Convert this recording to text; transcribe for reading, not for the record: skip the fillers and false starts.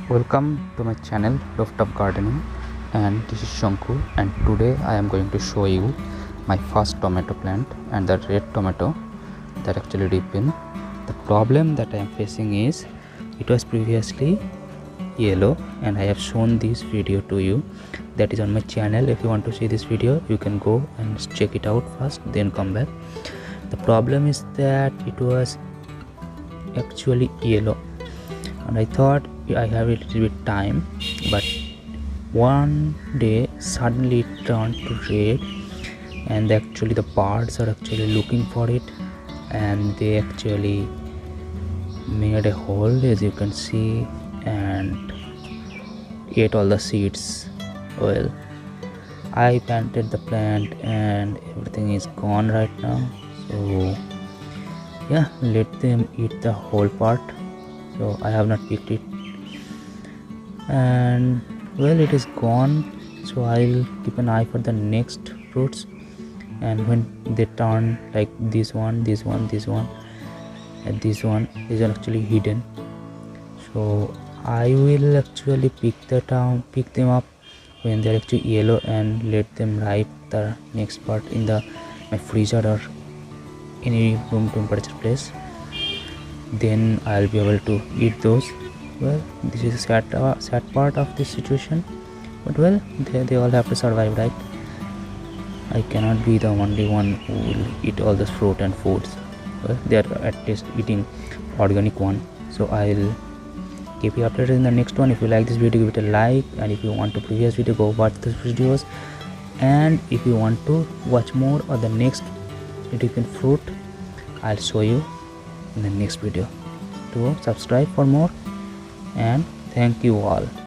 Welcome to my channel Rooftop Gardening, and this is Shanku, and today I am going to show you my first tomato plant and the red tomato that actually ripened. The problem that I am facing is it was previously yellow, and I have shown this video to you. That is on my channel. If you want to see this video, you can go and check it out first, then come back. The problem is that it was actually yellow, and I thought I have a little bit time, but one day suddenly it turned to red, and actually the birds are actually looking for it, and they actually made a hole, as you can see, and ate all the seeds. Well, I planted the plant and everything is gone right now, so yeah, let them eat the whole part. So I have not picked it, and well, it is gone. So I'll keep an eye for the next fruits, and when they turn like this one, this one, this one, and this one is actually hidden, so I will actually pick them up when they're actually yellow and let them ripe the next part in my freezer or any room temperature place. Then I'll be able to eat those. Well, this is a sad part of this situation, but well, they all have to survive, right? I cannot be the only one who will eat all this fruit and foods. Well, they are at least eating organic one, so I'll keep you updated in the next one. If you like this video, give it a like, and if you want to previous video, go watch those videos, and if you want to watch more of the next different fruit, I'll show you in the next video. To subscribe for more, and thank you all.